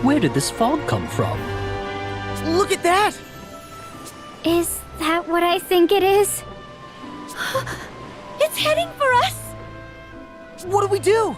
Where did this fog come from? Look at that! Is that what I think it is? It's heading for us! What do we do?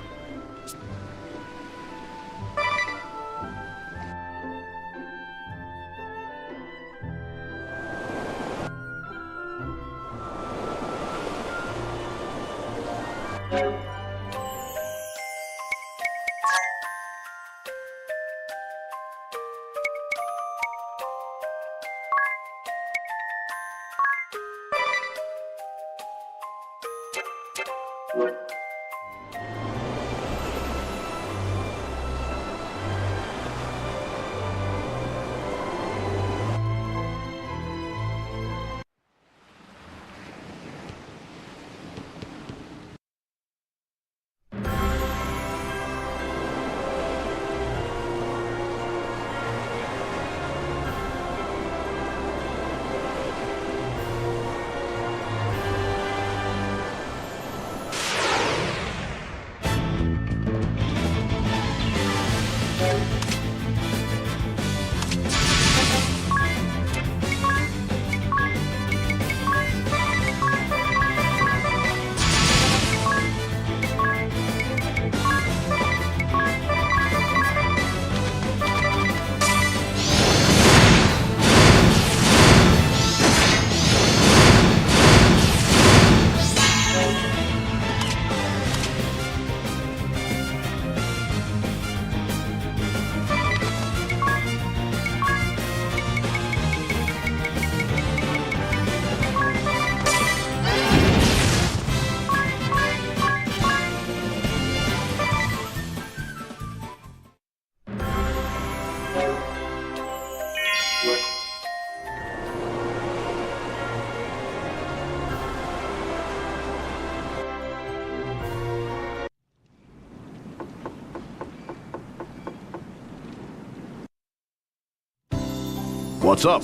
What's up?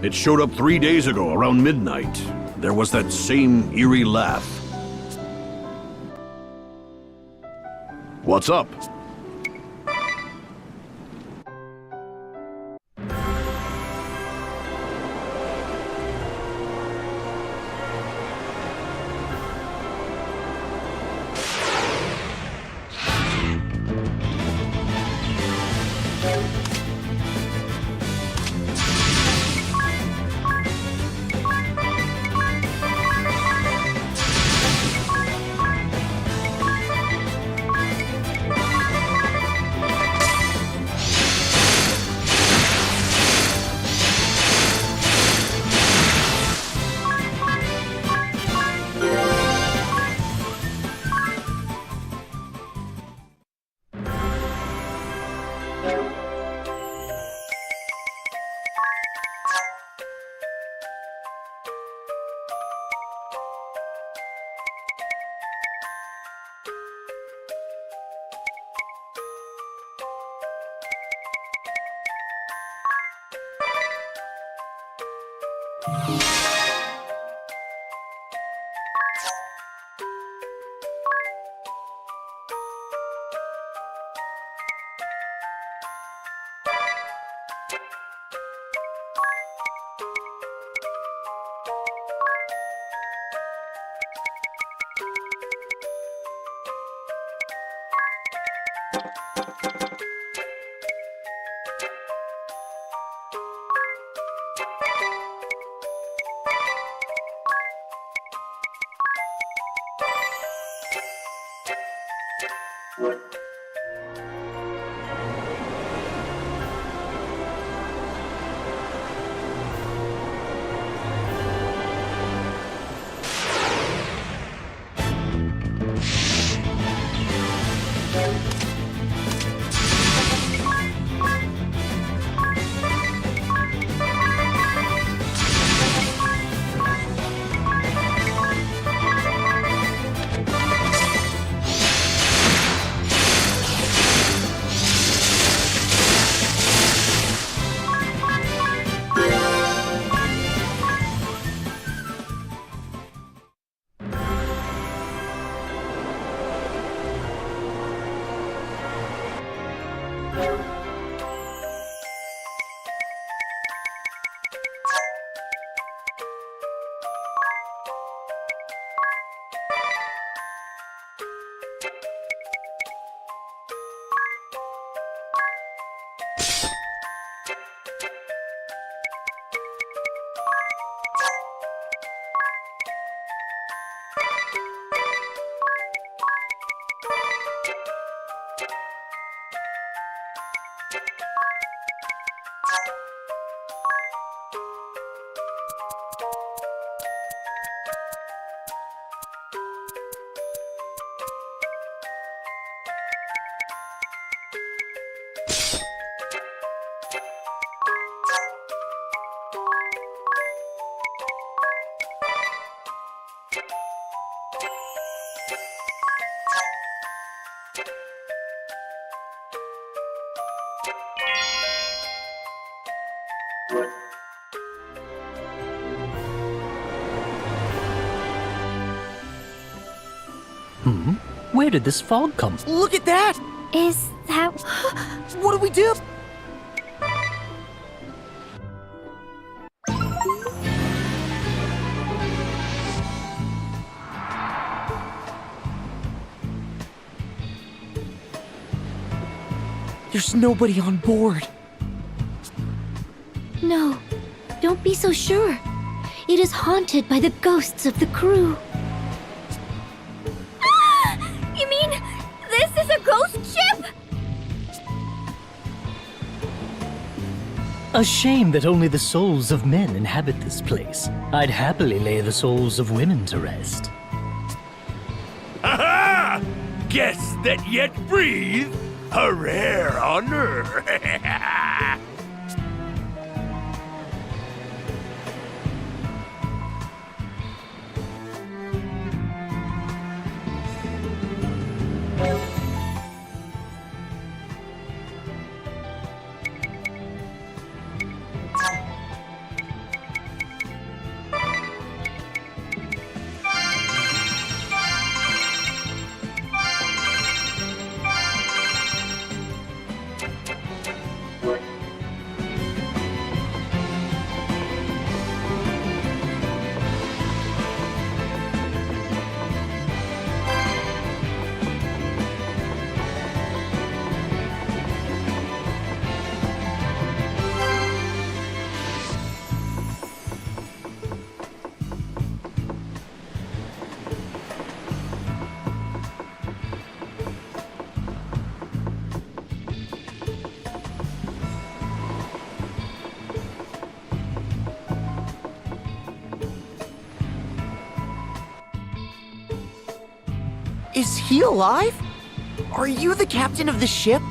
It showed up 3 days ago, around midnight. There was that same eerie laugh. What's up? Where did this fog come from? Look at that! Is that... What do we do? There's nobody on board. No, don't be so sure. It is haunted by the ghosts of the crew. You mean this is a ghost ship? A shame that only the souls of men inhabit this place. I'd happily lay the souls of women to rest. Aha! Guests that yet breathe, a rare honor. Is he alive? Are you the captain of the ship?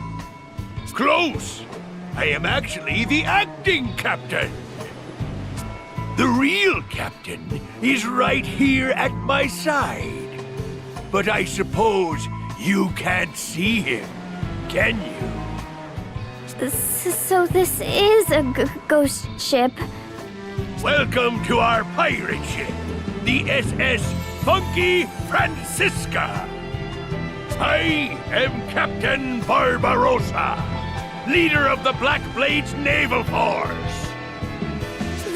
Close! I am actually the acting captain. The real captain is right here at my side. But I suppose you can't see him, can you? So this is a ghost ship. Welcome to our pirate ship, the SS Funky Francisca. I am Captain Barbarossa, leader of the Black Blades Naval Force.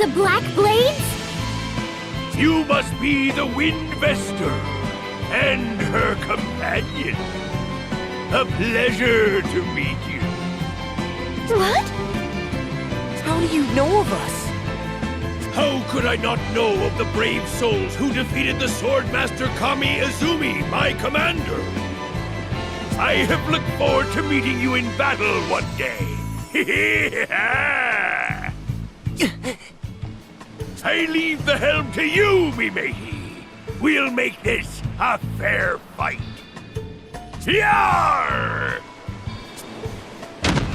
The Black Blades? You must be the Wind Vestor and her companion. A pleasure to meet you. What? How do you know of us? How could I not know of the brave souls who defeated the Swordmaster Kami Izumi, my commander? I have looked forward to meeting you in battle one day. I leave the helm to you, me matey. We'll make this a fair fight. Yarr!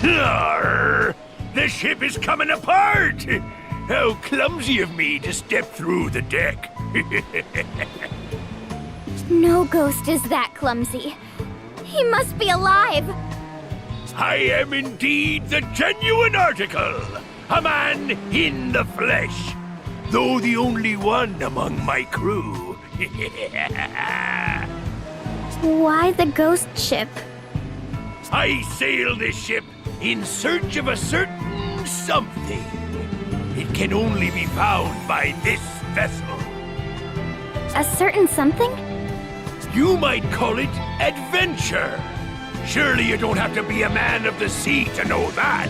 Yarr! The ship is coming apart! How clumsy of me to step through the deck. No ghost is that clumsy. He must be alive. I am indeed the genuine article, a man in the flesh, though the only one among my crew. Why the ghost ship? I sail this ship in search of a certain something. It can only be found by this vessel. A certain something? You might call it adventure. Surely you don't have to be a man of the sea to know that.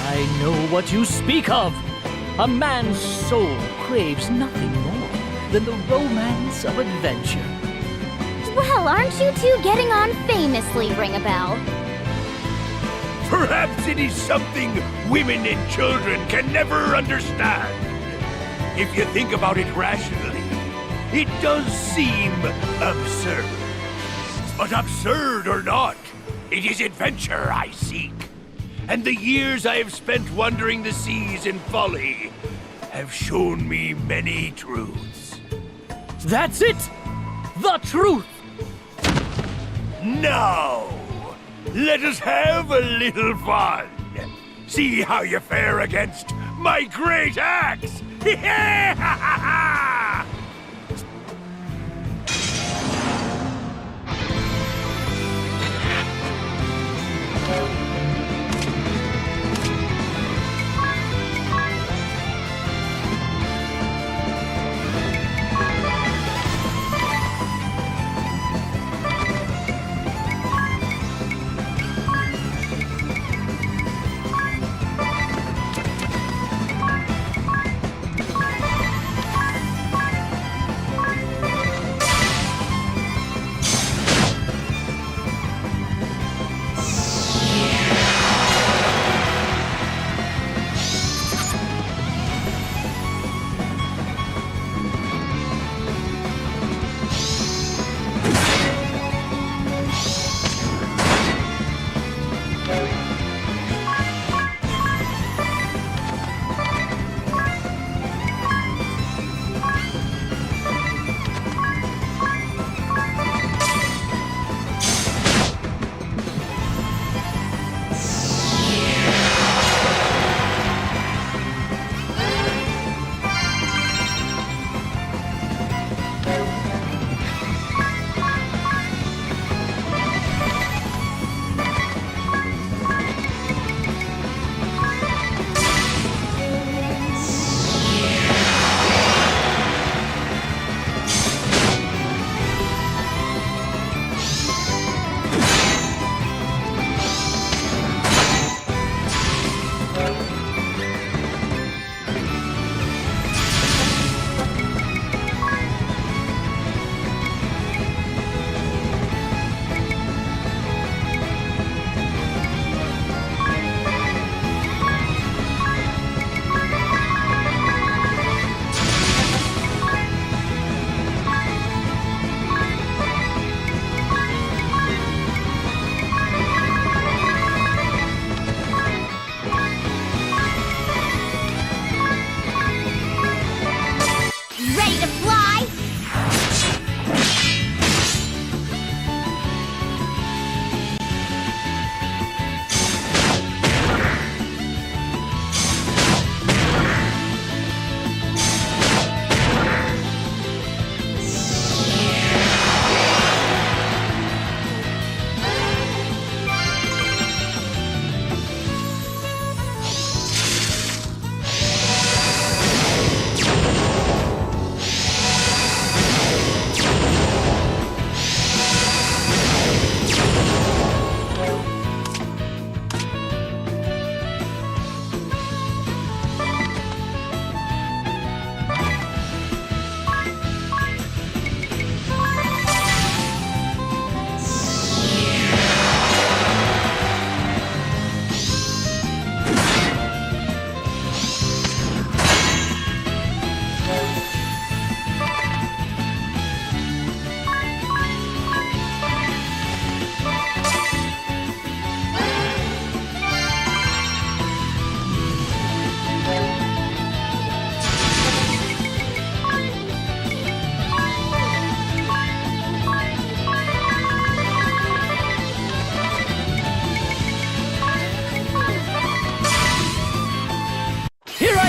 I know what you speak of. A man's soul craves nothing more than the romance of adventure. Well, aren't you two getting on famously, ring a bell? Perhaps it is something women and children can never understand. If you think about it rationally, it does seem absurd. But absurd or not, it is adventure I seek. And the years I have spent wandering the seas in folly have shown me many truths. That's it! The truth! Now, let us have a little fun. See how you fare against my great axe!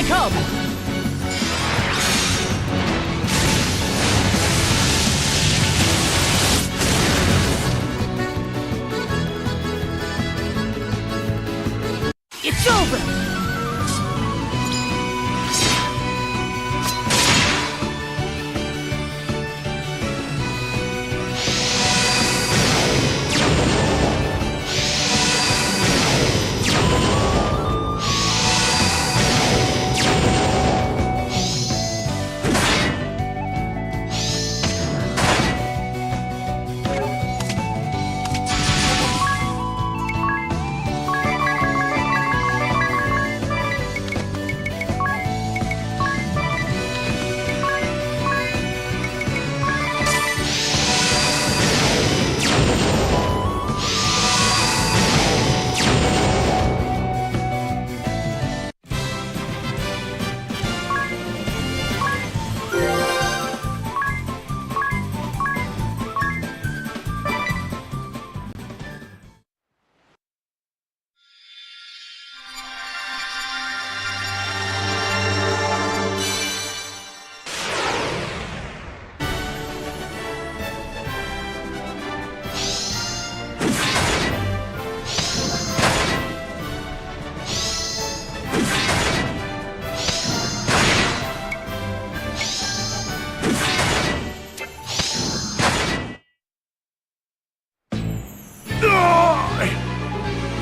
come! It's over!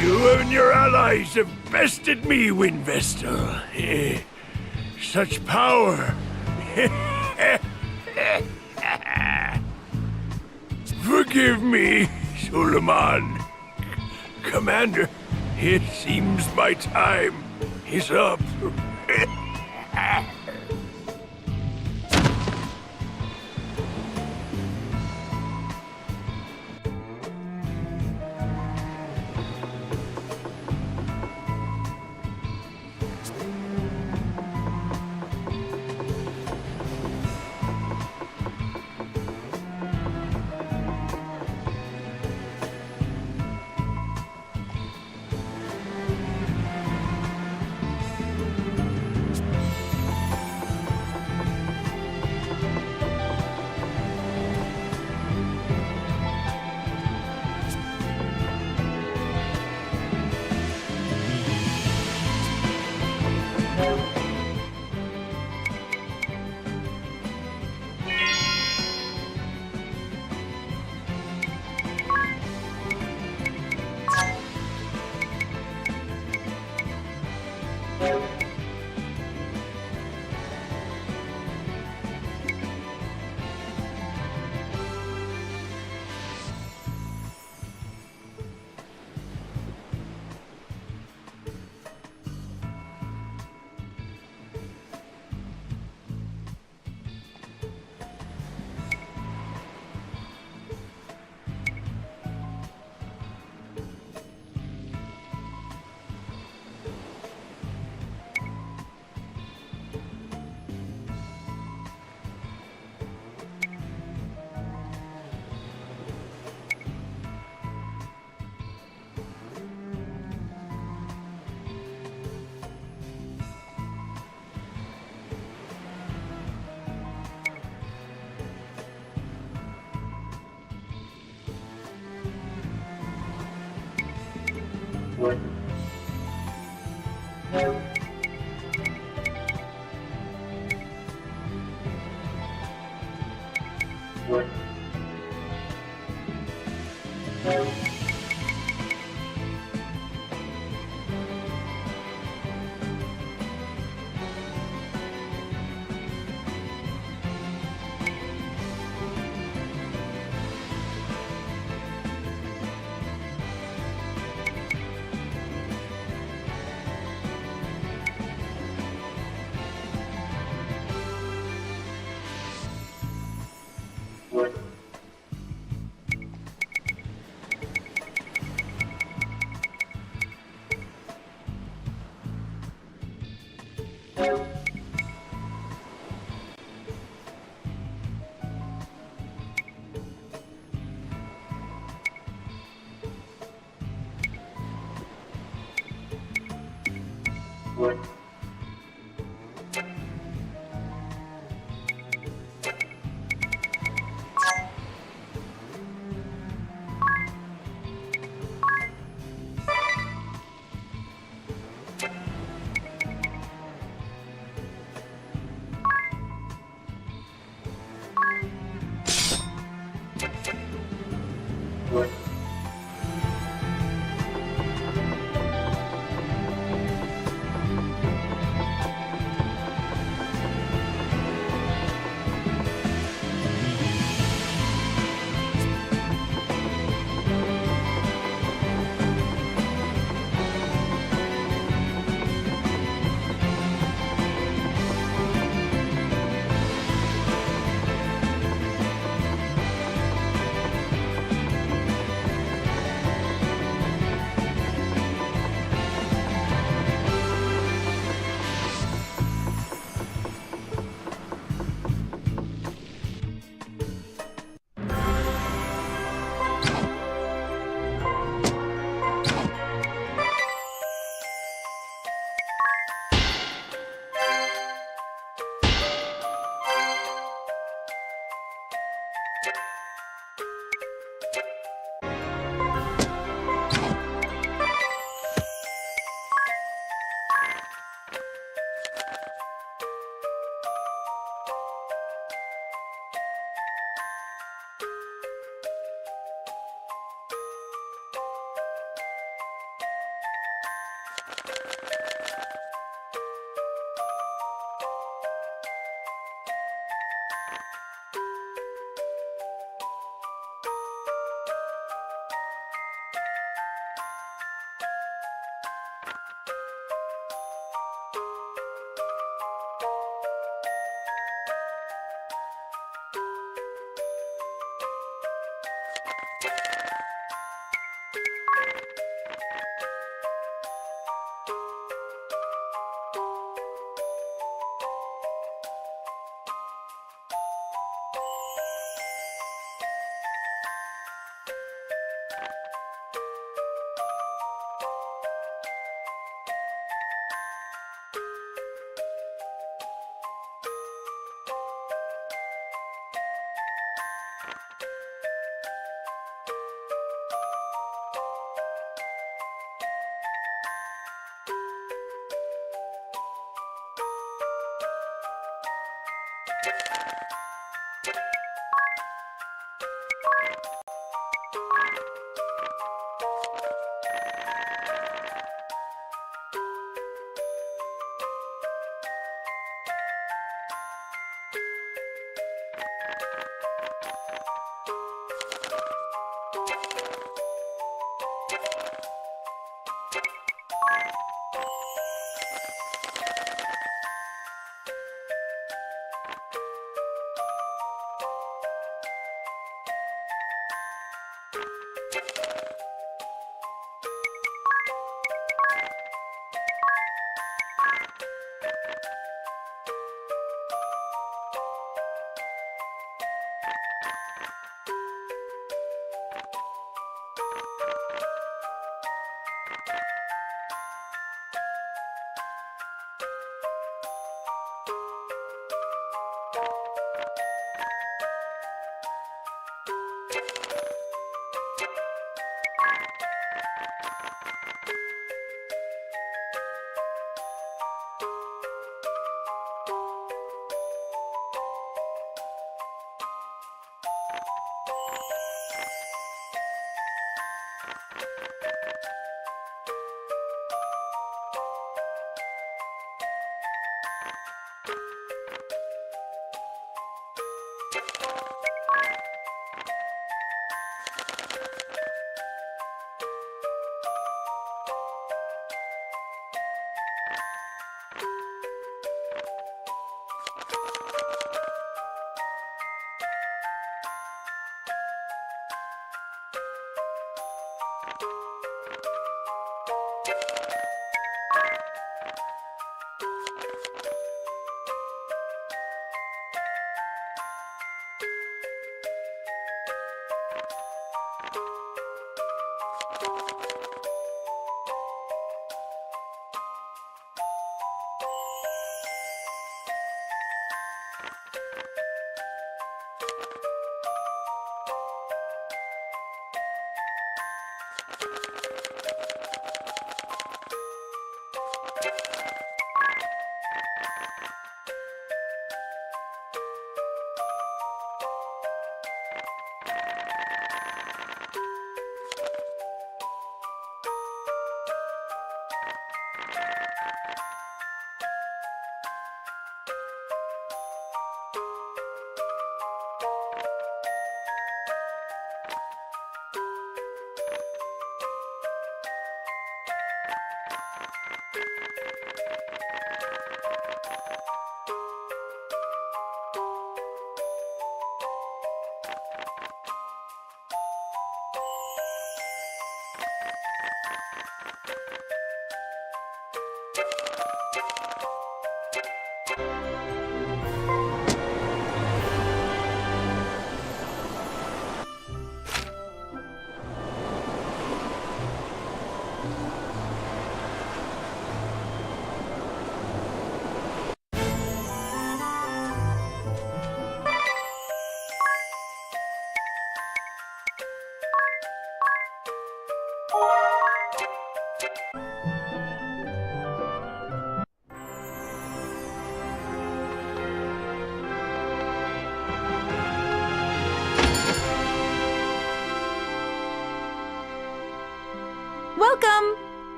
You and your allies have bested me, Winvestal. Such power. Forgive me, Suleiman. Commander, it seems my time is up.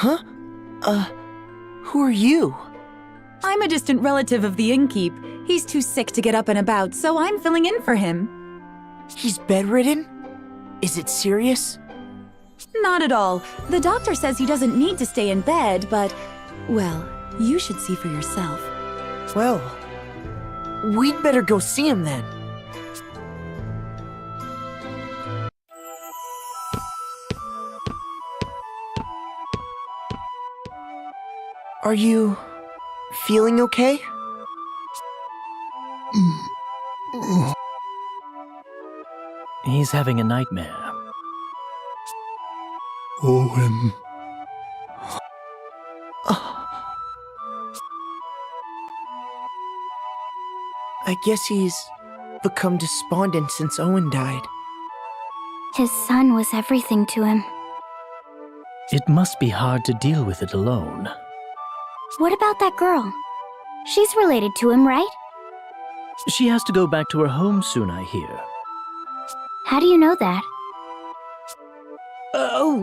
Huh? Who are you? I'm a distant relative of the innkeep. He's too sick to get up and about, so I'm filling in for him. He's bedridden? Is it serious? Not at all. The doctor says he doesn't need to stay in bed, but, well, you should see for yourself. Well, we'd better go see him then. Are you feeling okay? He's having a nightmare. Owen. I guess he's become despondent since Owen died. His son was everything to him. It must be hard to deal with it alone. What about that girl? She's related to him, right? She has to go back to her home soon, I hear. How do you know that?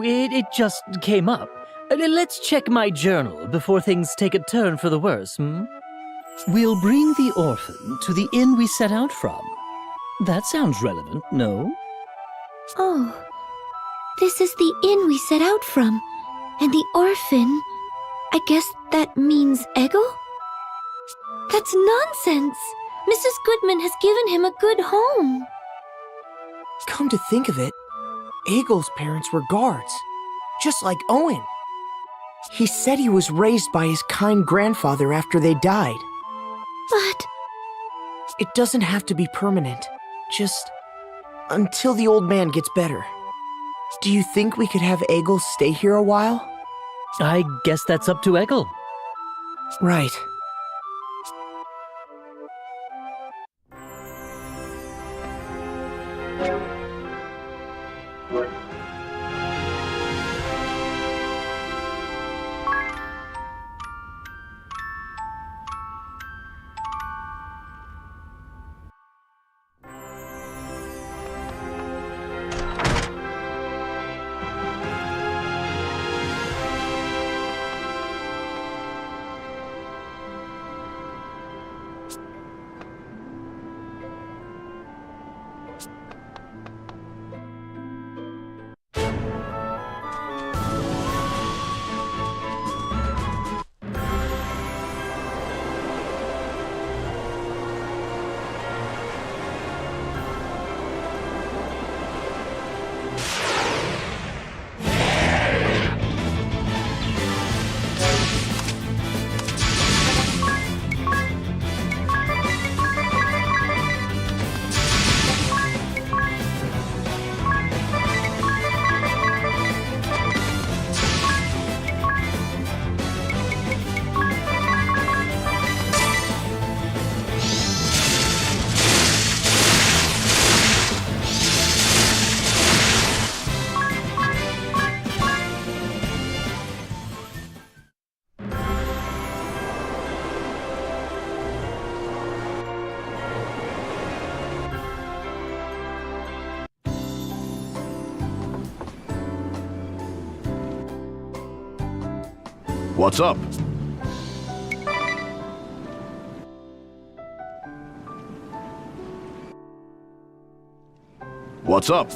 It just came up. Let's check my journal before things take a turn for the worse, We'll bring the orphan to the inn we set out from. That sounds relevant, no? Oh, this is the inn we set out from. And the orphan, I guess that means Eggle? That's nonsense! Mrs. Goodman has given him a good home. Come to think of it, Eggle's parents were guards, just like Owen. He said he was raised by his kind grandfather after they died. But It doesn't have to be permanent, just until the old man gets better. Do you think we could have Eggle stay here a while? I guess that's up to Eggle. Right. What's up? What's up?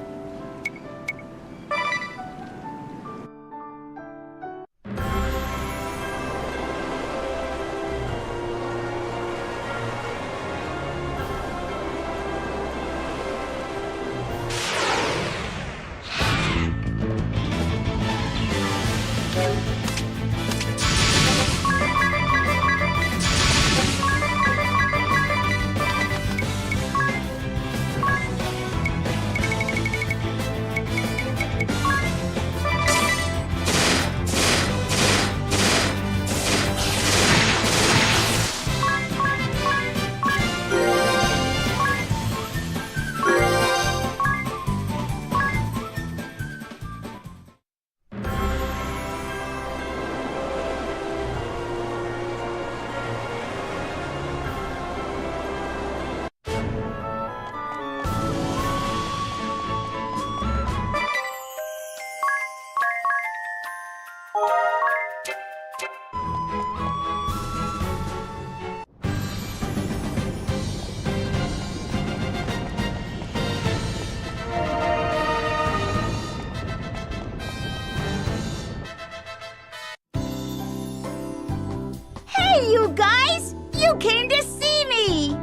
Hey, you guys! You came to see me!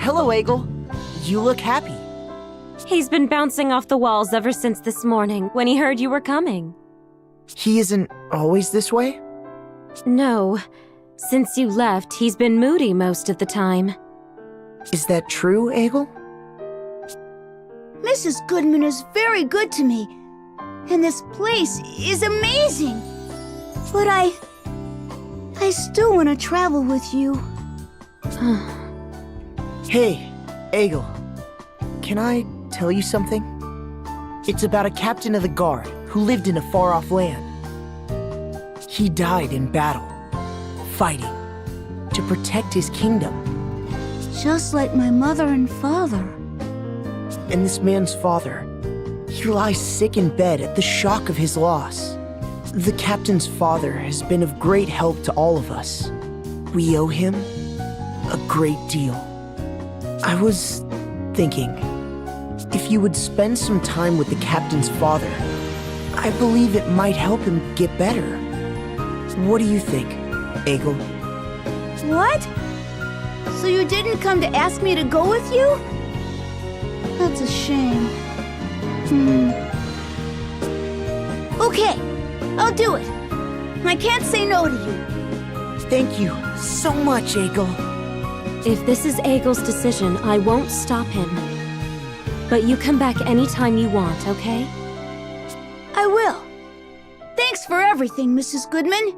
Hello, Egel. You look happy. He's been bouncing off the walls ever since this morning when he heard you were coming. He isn't always this way? No. Since you left, he's been moody most of the time. Is that true, Egel? Mrs. Goodman is very good to me, and this place is amazing. But I still want to travel with you. Hey, Egel. Can I tell you something? It's about a captain of the guard who lived in a far-off land. He died in battle, fighting, to protect his kingdom. Just like my mother and father. And this man's father, he lies sick in bed at the shock of his loss. The captain's father has been of great help to all of us. We owe him a great deal. I was thinking, if you would spend some time with the captain's father, I believe it might help him get better. What do you think, Egel? What? So you didn't come to ask me to go with you? That's a shame. Okay, I'll do it. I can't say no to you. Thank you so much, Egel. If this is Egel's decision, I won't stop him. But you come back anytime you want, okay? I will. Thanks for everything, Mrs. Goodman.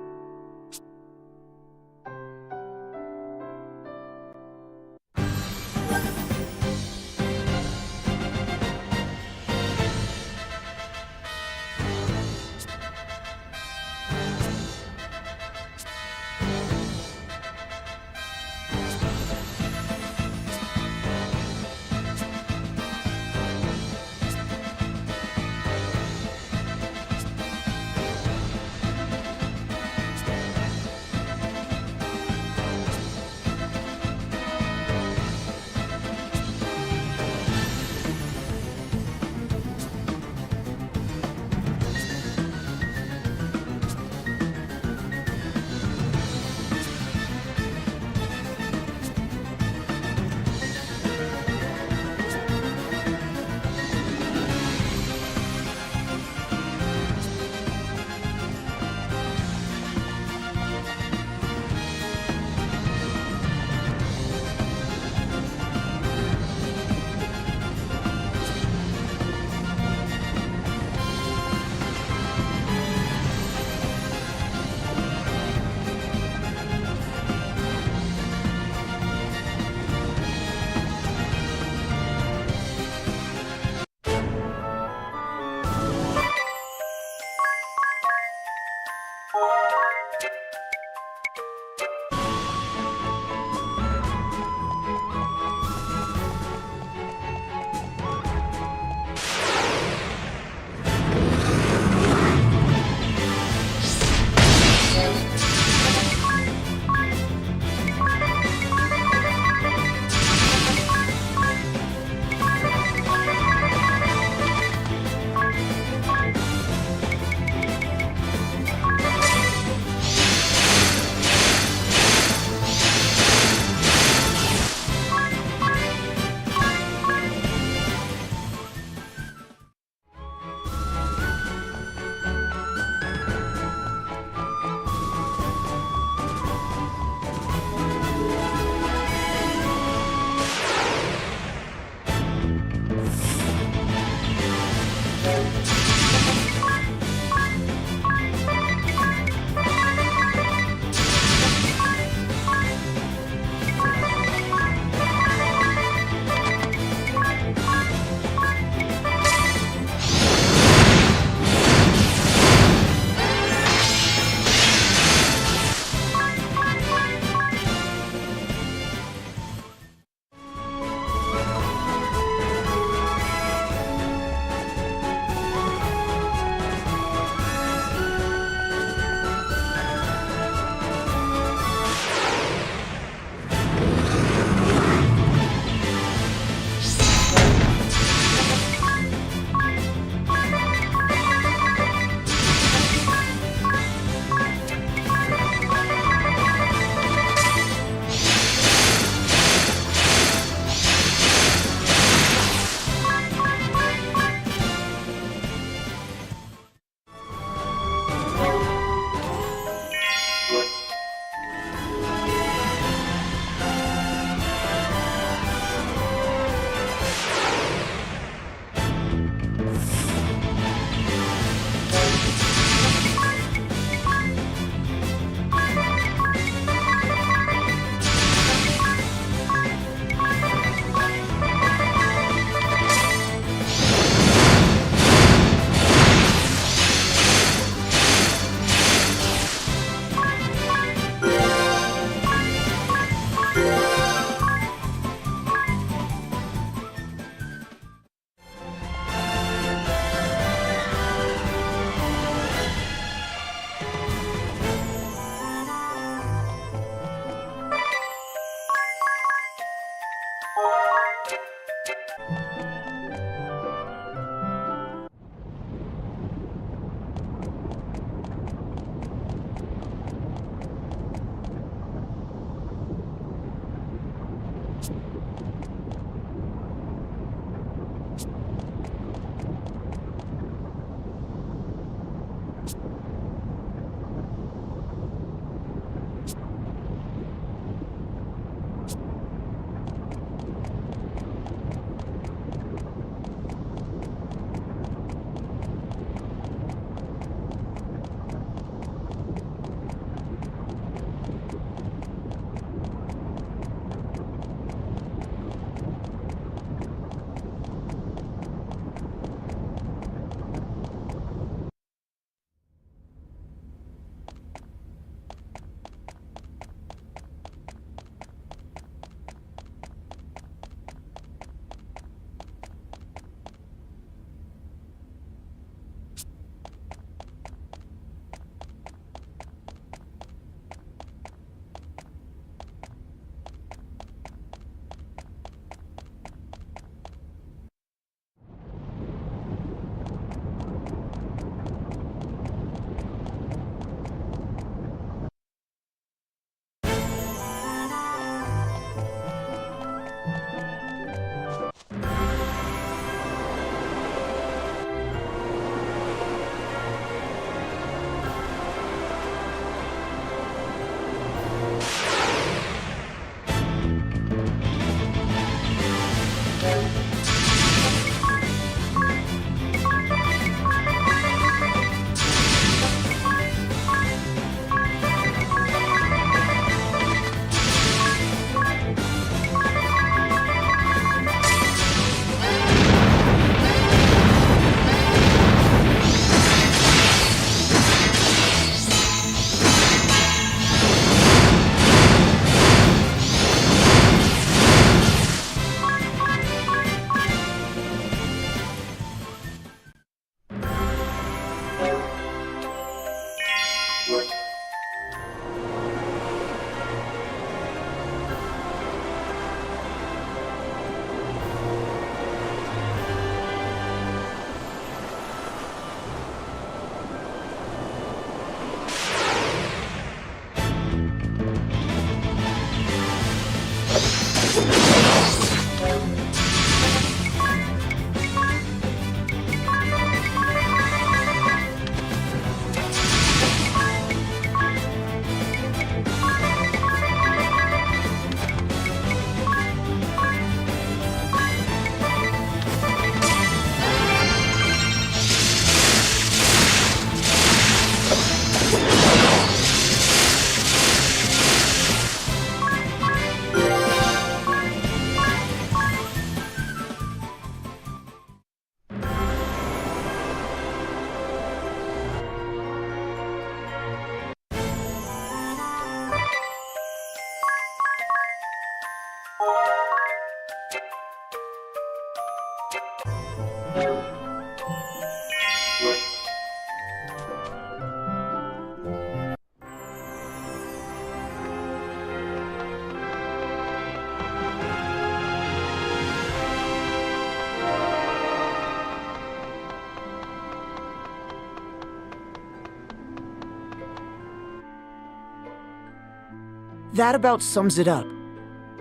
That about sums it up.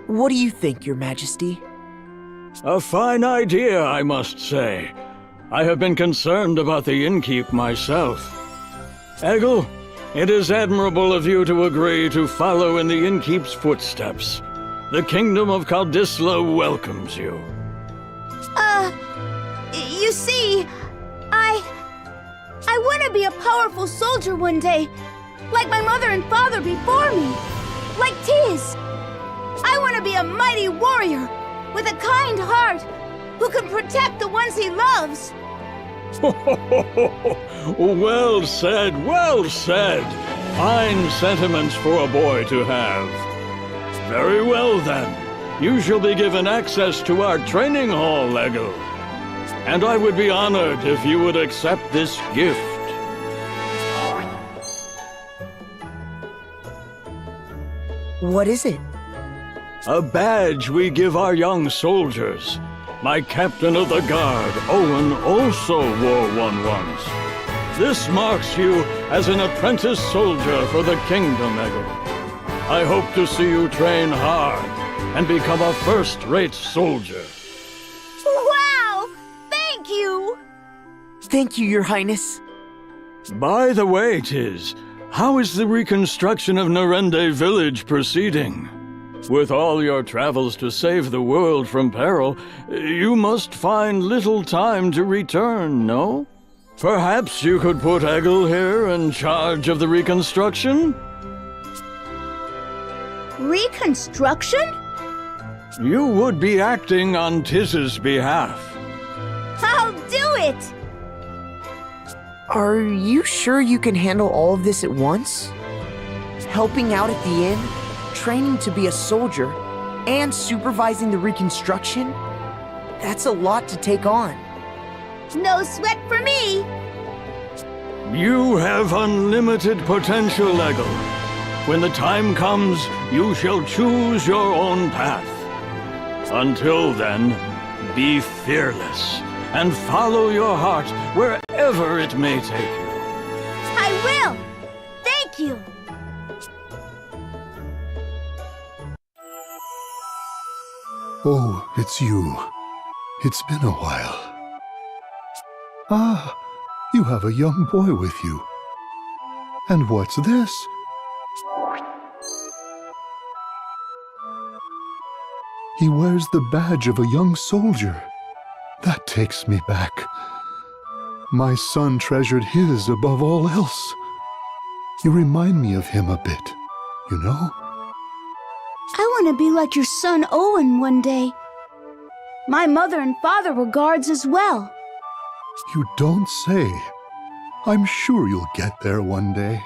What do you think, Your Majesty? A fine idea, I must say. I have been concerned about the innkeep myself. Eggle, it is admirable of you to agree to follow in the innkeep's footsteps. The kingdom of Kaldisla welcomes you. You see, I want to be a powerful soldier one day, like my mother and father before me, like Tiz. I want to be a mighty warrior with a kind heart who can protect the ones he loves. Well said, well said. Fine sentiments for a boy to have. Very well then. You shall be given access to our training hall, Eggle. And I would be honored if you would accept this gift. What is it? A badge we give our young soldiers. My captain of the guard, Owen, also wore one once. This marks you as an apprentice soldier for the kingdom, Eggle. I hope to see you train hard and become a first-rate soldier. Wow! Thank you! Thank you, Your Highness. By the way, Tiz, how is the reconstruction of Narende village proceeding? With all your travels to save the world from peril, you must find little time to return, no? Perhaps you could put Eggle here in charge of the reconstruction? Reconstruction? You would be acting on Tiz's behalf. I'll do it! Are you sure you can handle all of this at once? Helping out at the inn, training to be a soldier, and supervising the reconstruction? That's a lot to take on. No sweat for me! You have unlimited potential, Eggle. When the time comes, you shall choose your own path. Until then, be fearless and follow your heart wherever it may take you. I will! Thank you! Oh, it's you. It's been a while. Ah, you have a young boy with you. And what's this? He wears the badge of a young soldier. That takes me back. My son treasured his above all else. You remind me of him a bit, you know? I want to be like your son Owen one day. My mother and father were guards as well. You don't say. I'm sure you'll get there one day.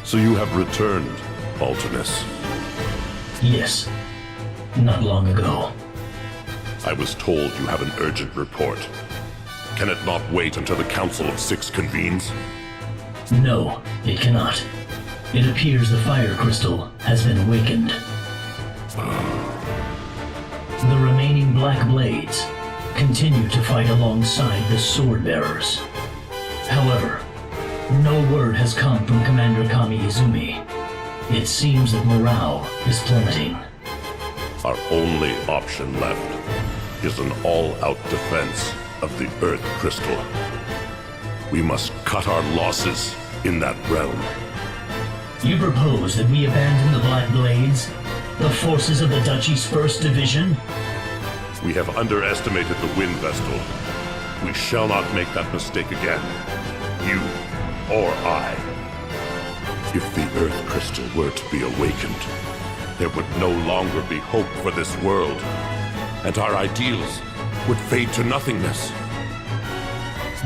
So you have returned, Alternus. Yes. Not long ago. I was told you have an urgent report. Can it not wait until the Council of Six convenes? No, it cannot. It appears the fire crystal has been awakened. The remaining Black Blades continue to fight alongside the Sword Bearers. However, no word has come from Commander Kami Izumi. It seems that morale is plummeting. Our only option left is an all-out defense of the Earth Crystal. We must cut our losses in that realm. You propose that we abandon the Black Blades? The forces of the Duchy's 1st Division? We have underestimated the Wind Vestal. We shall not make that mistake again. You or I. If the Earth Crystal were to be awakened, there would no longer be hope for this world, and our ideals would fade to nothingness.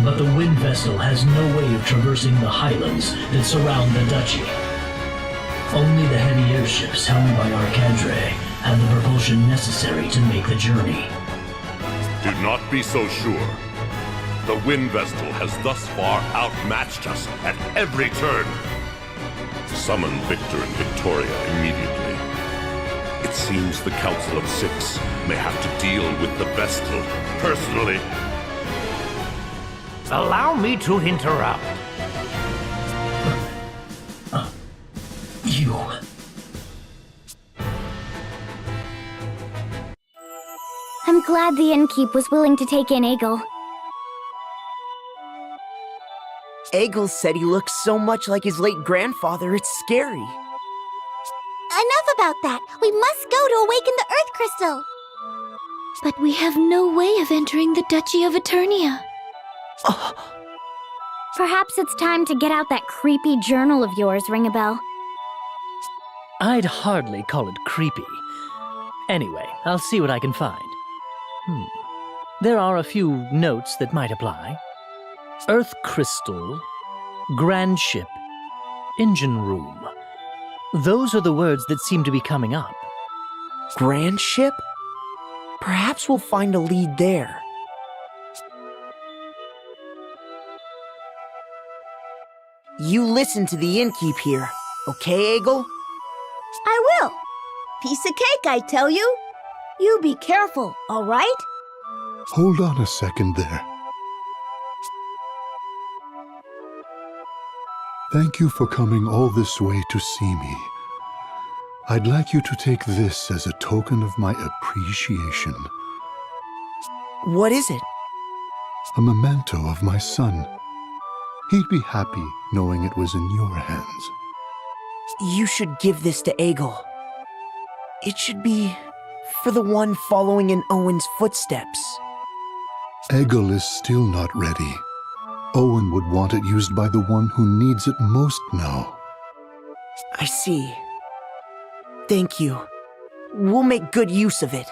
But the Wind Vessel has no way of traversing the highlands that surround the duchy. Only the heavy airships helmed by Arcandre have the propulsion necessary to make the journey. Do not be so sure. The Wind Vestal has thus far outmatched us at every turn. Summon Victor and Victoria immediately. It seems the Council of Six may have to deal with the Vestal personally. Allow me to interrupt. You... I'm glad the innkeep was willing to take in Egil. Egil said he looks so much like his late grandfather, it's scary. Enough about that. We must go to awaken the Earth Crystal. But we have no way of entering the Duchy of Eternia. Perhaps it's time to get out that creepy journal of yours, Ring-a-Bell. I'd hardly call it creepy. Anyway, I'll see what I can find. There are a few notes that might apply. Earth Crystal, Grand Ship, Engine Room. Those are the words that seem to be coming up. Grand Ship? Perhaps we'll find a lead there. You listen to the innkeep here, okay, Egil? I will. Piece of cake, I tell you. You be careful, all right? Hold on a second there. Thank you for coming all this way to see me. I'd like you to take this as a token of my appreciation. What is it? A memento of my son. He'd be happy knowing it was in your hands. You should give this to Egil. It should be for the one following in Owen's footsteps. Egil is still not ready. Owen would want it used by the one who needs it most now. I see. Thank you. We'll make good use of it.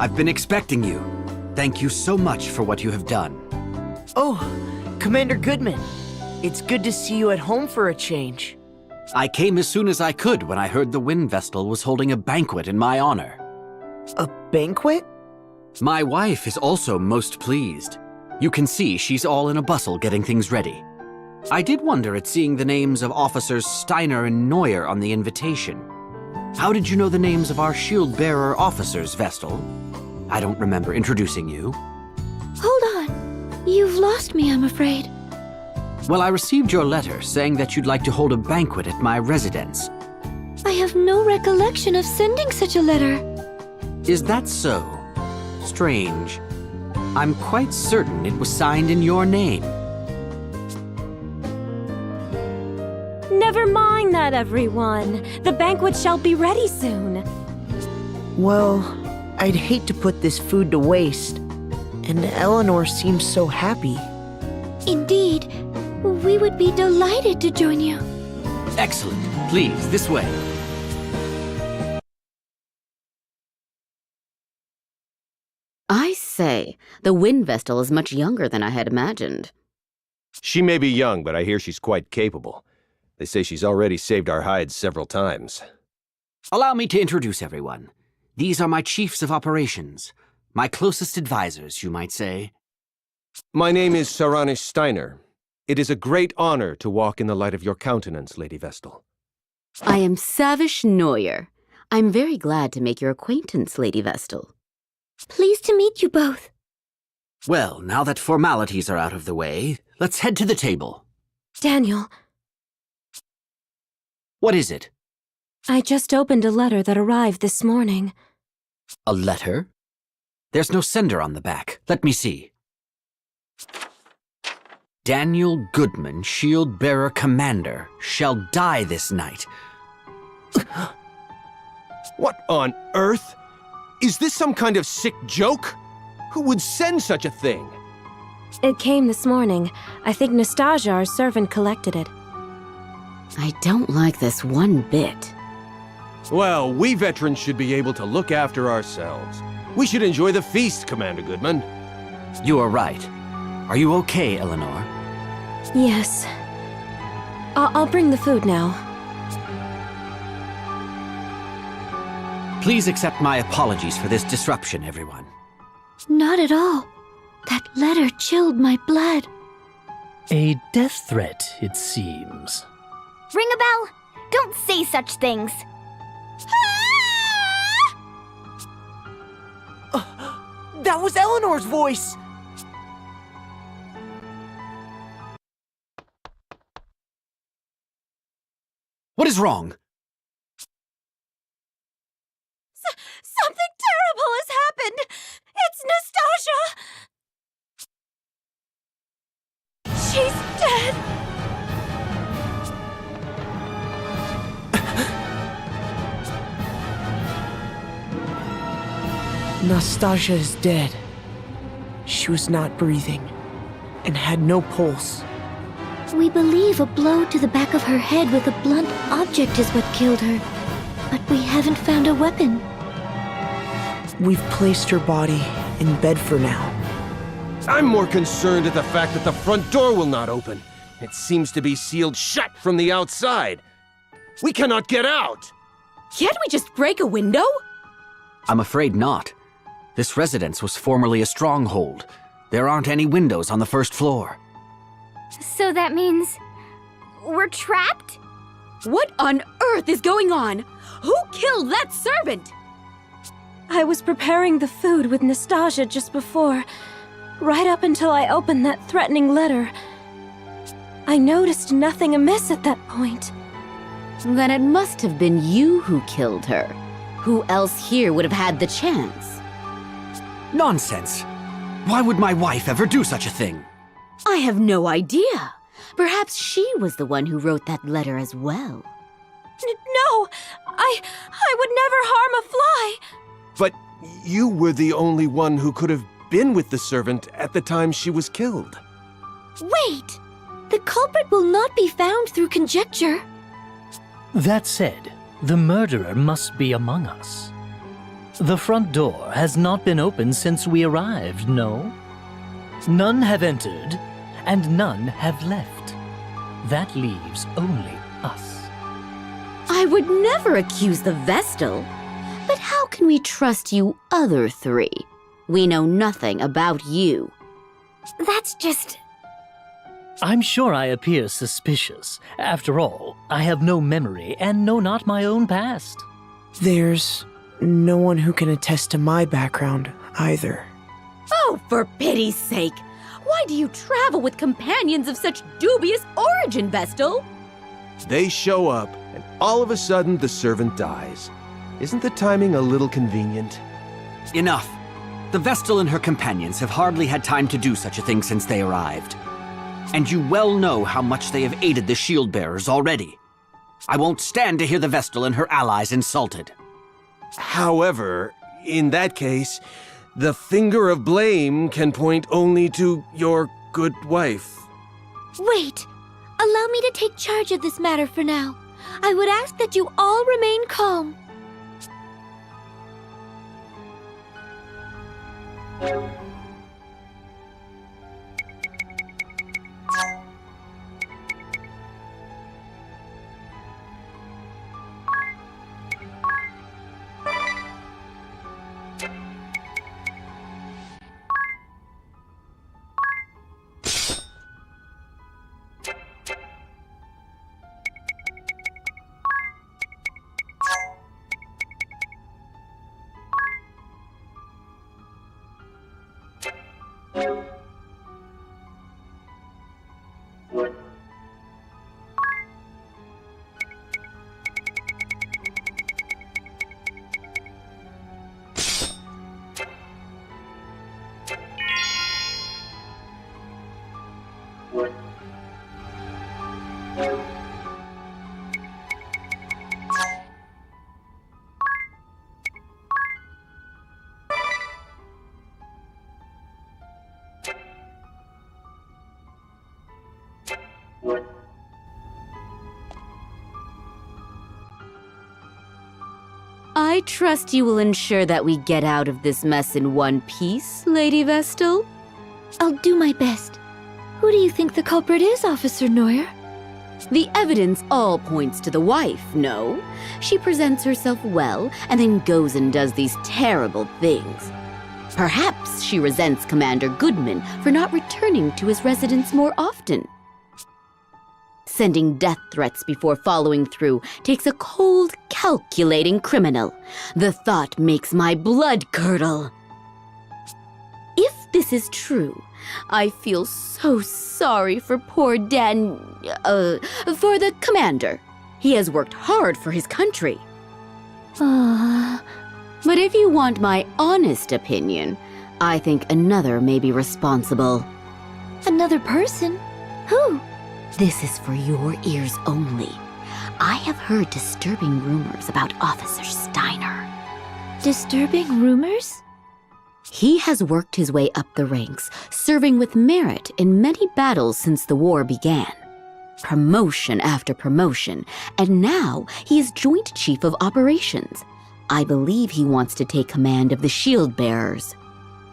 I've been expecting you. Thank you so much for what you have done. Oh, Commander Goodman. It's good to see you at home for a change. I came as soon as I could when I heard the Wind Vestal was holding a banquet in my honor. A banquet? My wife is also most pleased. You can see she's all in a bustle getting things ready. I did wonder at seeing the names of Officers Steiner and Neuer on the invitation. How did you know the names of our shield-bearer officers, Vestal? I don't remember introducing you. Hold on. You've lost me, I'm afraid. Well, I received your letter saying that you'd like to hold a banquet at my residence. I have no recollection of sending such a letter. Is that so? Strange. I'm quite certain it was signed in your name. Never mind that, everyone. The banquet shall be ready soon. Well, I'd hate to put this food to waste. And Eleanor seems so happy. Indeed. We would be delighted to join you. Excellent. Please, this way. I say, the Wind Vestal is much younger than I had imagined. She may be young, but I hear she's quite capable. They say she's already saved our hides several times. Allow me to introduce everyone. These are my chiefs of operations. My closest advisors, you might say. My name is Saranish Steiner. It is a great honor to walk in the light of your countenance, Lady Vestal. I am Savish Neuer. I'm very glad to make your acquaintance, Lady Vestal. Pleased to meet you both. Well, now that formalities are out of the way, let's head to the table. Daniel. What is it? I just opened a letter that arrived this morning. A letter? There's no sender on the back. Let me see. Daniel Goodman, Shield-Bearer Commander, shall die this night. What on earth? Is this some kind of sick joke? Who would send such a thing? It came this morning. I think Nastasia, our servant, collected it. I don't like this one bit. Well, we veterans should be able to look after ourselves. We should enjoy the feast, Commander Goodman. You are right. Are you okay, Eleanor? Yes. I'll bring the food now. Please accept my apologies for this disruption, everyone. Not at all. That letter chilled my blood. A death threat, it seems. Ring a bell? Don't say such things. That was Eleanor's voice! What is wrong? Something terrible has happened! It's Nastasia! She's dead! Nastasia is dead. She was not breathing and had no pulse. We believe a blow to the back of her head with a blunt object is what killed her. But we haven't found a weapon. We've placed her body in bed for now. I'm more concerned at the fact that the front door will not open. It seems to be sealed shut from the outside. We cannot get out! Can't we just break a window? I'm afraid not. This residence was formerly a stronghold. There aren't any windows on the first floor. So that means we're trapped? What on earth is going on? Who killed that servant? I was preparing the food with Nastasia just before, right up until I opened that threatening letter. I noticed nothing amiss at that point. Then it must have been you who killed her. Who else here would have had the chance? Nonsense! Why would my wife ever do such a thing? I have no idea. Perhaps she was the one who wrote that letter as well. No! I would never harm a fly! But you were the only one who could have been with the servant at the time she was killed. Wait! The culprit will not be found through conjecture. That said, the murderer must be among us. The front door has not been opened since we arrived, no? None have entered, and none have left. That leaves only us. I would never accuse the Vestal. But how can we trust you other three? We know nothing about you. That's just... I'm sure I appear suspicious. After all, I have no memory and know not my own past. There's no one who can attest to my background either. Oh, for pity's sake! Why do you travel with companions of such dubious origin, Vestal? They show up, and all of a sudden the servant dies. Isn't the timing a little convenient? Enough. The Vestal and her companions have hardly had time to do such a thing since they arrived. And you well know how much they have aided the shield-bearers already. I won't stand to hear the Vestal and her allies insulted. However, in that case, the finger of blame can point only to your good wife. Wait! Allow me to take charge of this matter for now. I would ask that you all remain calm. I trust you will ensure that we get out of this mess in one piece, Lady Vestal? I'll do my best. Who do you think the culprit is, Officer Neuer? The evidence all points to the wife, no? She presents herself well and then goes and does these terrible things. Perhaps she resents Commander Goodman for not returning to his residence more often. Sending death threats before following through takes a cold, calculating criminal. The thought makes my blood curdle. If this is true, I feel so sorry for poor for the commander. He has worked hard for his country. But if you want my honest opinion, I think another may be responsible. Another person? Who? This is for your ears only. I have heard disturbing rumors about Officer Steiner. Disturbing rumors? He has worked his way up the ranks, serving with merit in many battles since the war began. Promotion after promotion, and now he is Joint Chief of Operations. I believe he wants to take command of the shield bearers.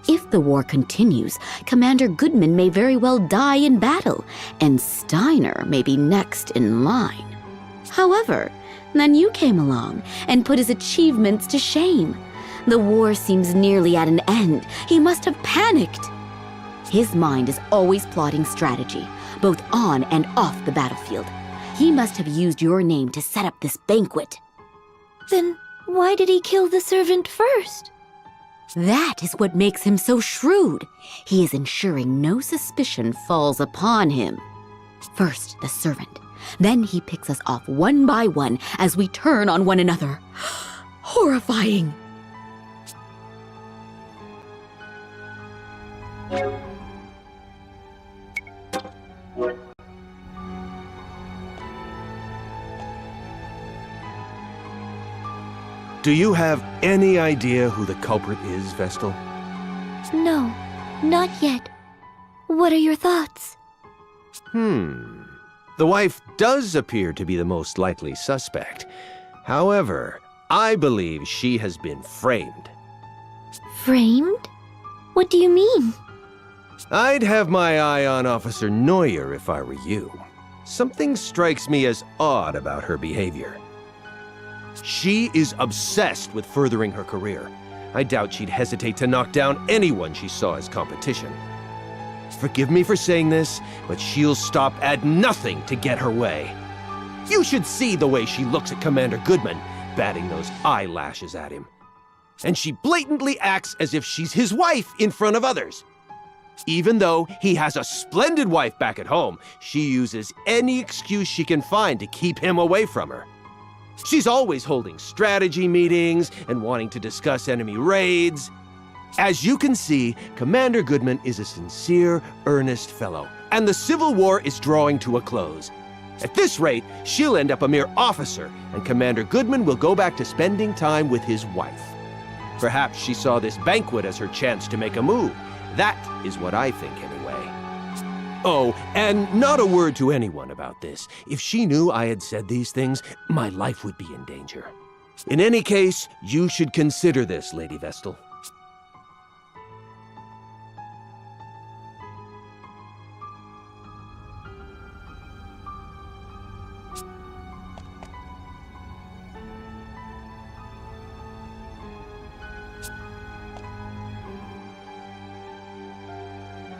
If the war continues, Commander Goodman may very well die in battle, and Steiner may be next in line. However, then you came along and put his achievements to shame. The war seems nearly at an end. He must have panicked. His mind is always plotting strategy, both on and off the battlefield. He must have used your name to set up this banquet. Then why did he kill the servant first? That is what makes him so shrewd. He is ensuring no suspicion falls upon him. First, the servant. Then he picks us off one by one as we turn on one another. Horrifying. Do you have any idea who the culprit is, Vestal? No, not yet. What are your thoughts? The wife does appear to be the most likely suspect. However, I believe she has been framed. Framed? What do you mean? I'd have my eye on Officer Neuer if I were you. Something strikes me as odd about her behavior. She is obsessed with furthering her career. I doubt she'd hesitate to knock down anyone she saw as competition. Forgive me for saying this, but she'll stop at nothing to get her way. You should see the way she looks at Commander Goodman, batting those eyelashes at him. And she blatantly acts as if she's his wife in front of others. Even though he has a splendid wife back at home, she uses any excuse she can find to keep him away from her. She's always holding strategy meetings and wanting to discuss enemy raids. As you can see, Commander Goodman is a sincere, earnest fellow, and the Civil War is drawing to a close. At this rate, she'll end up a mere officer, and Commander Goodman will go back to spending time with his wife. Perhaps she saw this banquet as her chance to make a move. That is what I think, anyway. Oh, and not a word to anyone about this. If she knew I had said these things, my life would be in danger. In any case, you should consider this, Lady Vestal.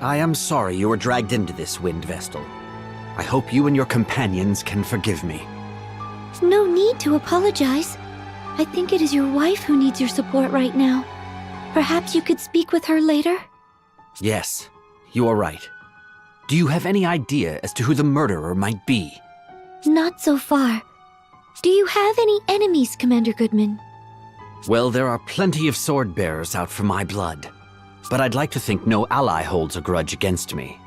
I am sorry you were dragged into this, Wind Vestal. I hope you and your companions can forgive me. No need to apologize. I think it is your wife who needs your support right now. Perhaps you could speak with her later? Yes, you are right. Do you have any idea as to who the murderer might be? Not so far. Do you have any enemies, Commander Goodman? Well, there are plenty of sword bearers out for my blood. But I'd like to think no ally holds a grudge against me.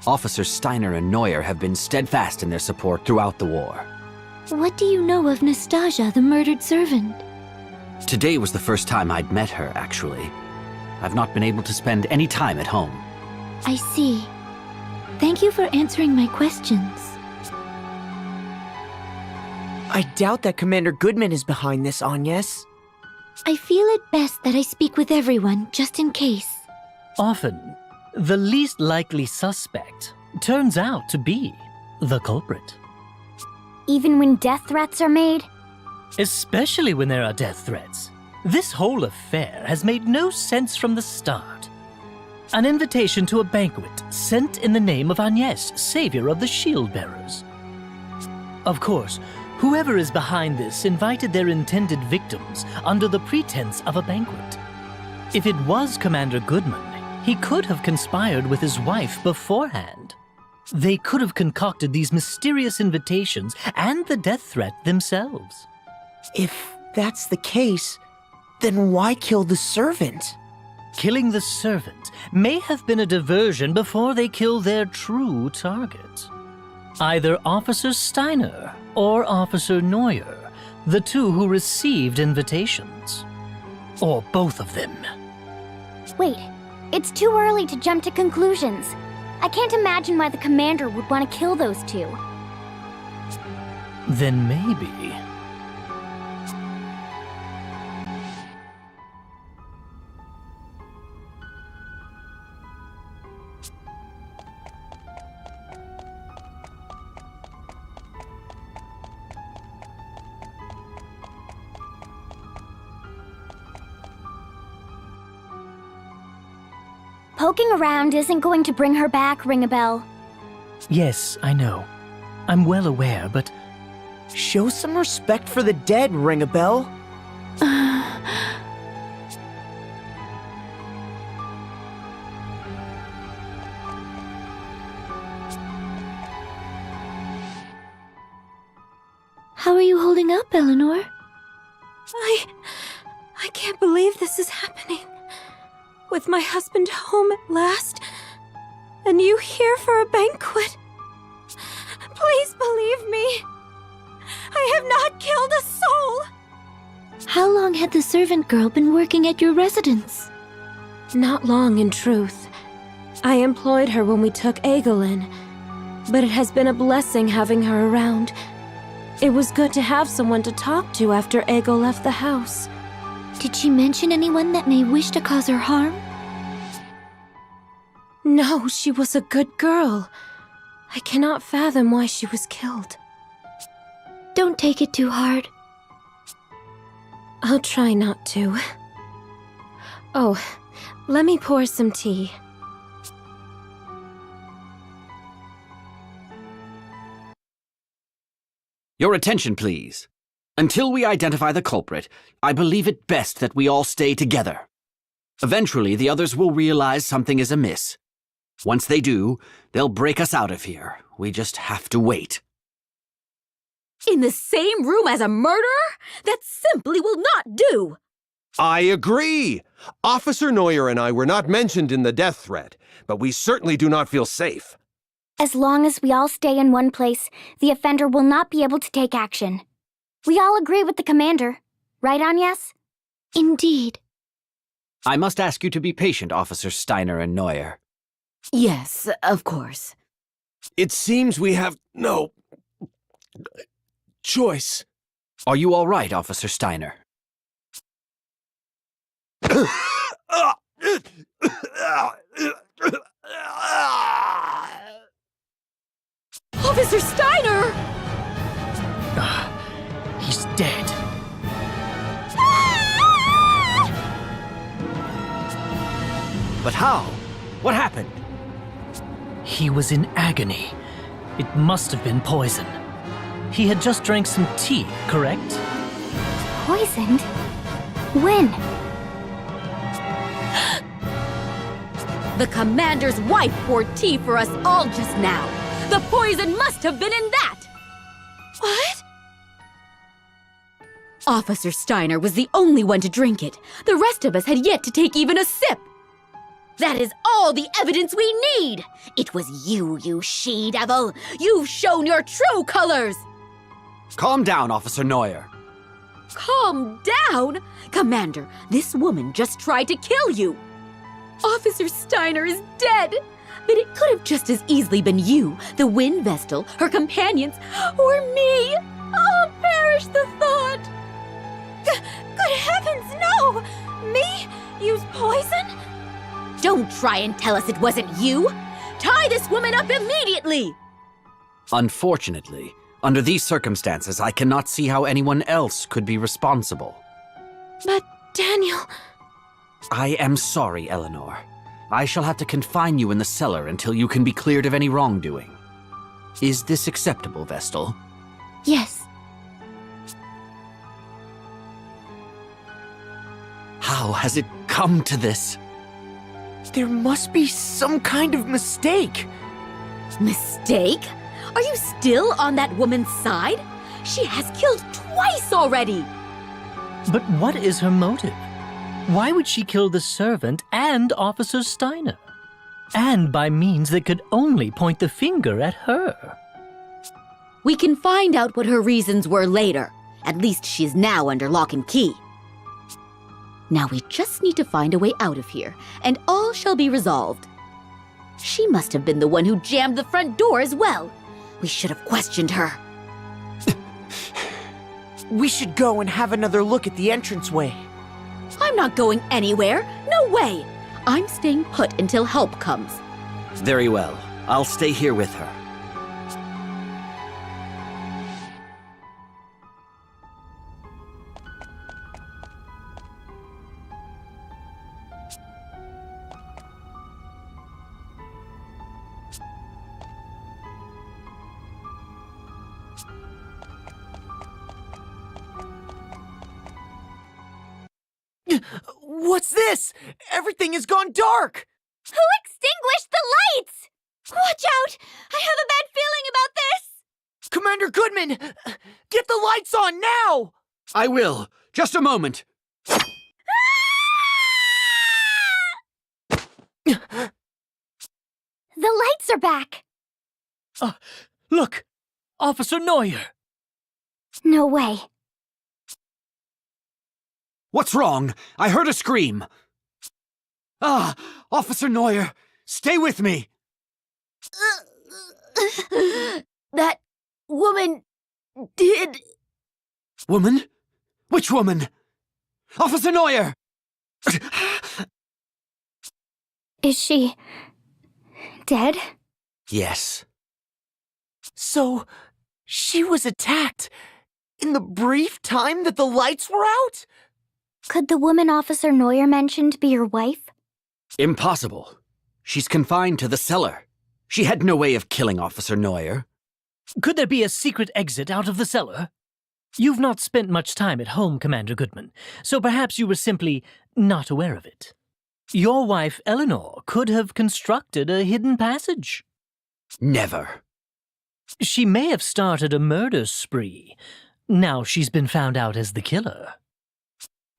Officers Steiner and Neuer have been steadfast in their support throughout the war. What do you know of Nastasia, the murdered servant? Today was the first time I'd met her, actually. I've not been able to spend any time at home. I see. Thank you for answering my questions. I doubt that Commander Goodman is behind this, Agnes. I feel it best that I speak with everyone, just in case. Often, the least likely suspect turns out to be the culprit. Even when death threats are made? Especially when there are death threats. This whole affair has made no sense from the start. An invitation to a banquet sent in the name of Agnes, savior of the shield-bearers. Of course, whoever is behind this invited their intended victims under the pretense of a banquet. If it was Commander Goodman, he could have conspired with his wife beforehand. They could have concocted these mysterious invitations and the death threat themselves. If that's the case, then why kill the servant? Killing the servant may have been a diversion before they kill their true target. Either Officer Steiner or Officer Neuer, the two who received invitations. Or both of them. Wait, it's too early to jump to conclusions. I can't imagine why the commander would want to kill those two. Then maybe... Poking around isn't going to bring her back, Ring-a-Bell. Yes, I know. I'm well aware, but... Show some respect for the dead, Ring-a-Bell. How are you holding up, Eleanor? I can't believe this is happening. With my husband home at last, and you here for a banquet. Please believe me. I have not killed a soul. How long had the servant girl been working at your residence? Not long, in truth. I employed her when we took Egil in, but it has been a blessing having her around. It was good to have someone to talk to after Egil left the house. Did she mention anyone that may wish to cause her harm? No, she was a good girl. I cannot fathom why she was killed. Don't take it too hard. I'll try not to. Oh, let me pour some tea. Your attention, please. Until we identify the culprit, I believe it best that we all stay together. Eventually, the others will realize something is amiss. Once they do, they'll break us out of here. We just have to wait. In the same room as a murderer? That simply will not do! I agree! Officer Neuer and I were not mentioned in the death threat, but we certainly do not feel safe. As long as we all stay in one place, the offender will not be able to take action. We all agree with the commander. Right, Agnes? Indeed. I must ask you to be patient, Officers Steiner and Neuer. Yes, of course. It seems we have no choice. Are you all right, Officer Steiner? Officer Steiner! He's dead. But how? What happened? He was in agony. It must have been poison. He had just drank some tea, correct? Poisoned? When? The commander's wife poured tea for us all just now. The poison must have been in that! What? Officer Steiner was the only one to drink it. The rest of us had yet to take even a sip. That is all the evidence we need! It was you, you she-devil! You've shown your true colors! Calm down, Officer Neuer. Calm down? Commander, this woman just tried to kill you! Officer Steiner is dead! But it could have just as easily been you, the Wind Vestal, her companions, or me! Oh, perish the thought! Good heavens, no! Me? Use poison? Don't try and tell us it wasn't you! Tie this woman up immediately! Unfortunately, under these circumstances, I cannot see how anyone else could be responsible. But, Daniel... I am sorry, Eleanor. I shall have to confine you in the cellar until you can be cleared of any wrongdoing. Is this acceptable, Vestal? Yes. How has it come to this? There must be some kind of mistake. Mistake? Are you still on that woman's side? She has killed twice already! But what is her motive? Why would she kill the servant and Officer Steiner? And by means that could only point the finger at her. We can find out what her reasons were later. At least she's now under lock and key. Now we just need to find a way out of here, and all shall be resolved. She must have been the one who jammed the front door as well. We should have questioned her. We should go and have another look at the entranceway. I'm not going anywhere. No way. I'm staying put until help comes. Very well. I'll stay here with her. What's this? Everything has gone dark! Who extinguished the lights? Watch out! I have a bad feeling about this! Commander Goodman! Get the lights on now! I will. Just a moment. The lights are back! Look! Officer Neuer! No way. What's wrong? I heard a scream. Ah, Officer Neuer, stay with me. That woman did... Woman? Which woman? Officer Neuer! Is she... dead? Yes. So, she was attacked in the brief time that the lights were out? Could the woman Officer Neuer mentioned be your wife? Impossible. She's confined to the cellar. She had no way of killing Officer Neuer. Could there be a secret exit out of the cellar? You've not spent much time at home, Commander Goodman, so perhaps you were simply not aware of it. Your wife, Eleanor, could have constructed a hidden passage. Never. She may have started a murder spree. Now she's been found out as the killer.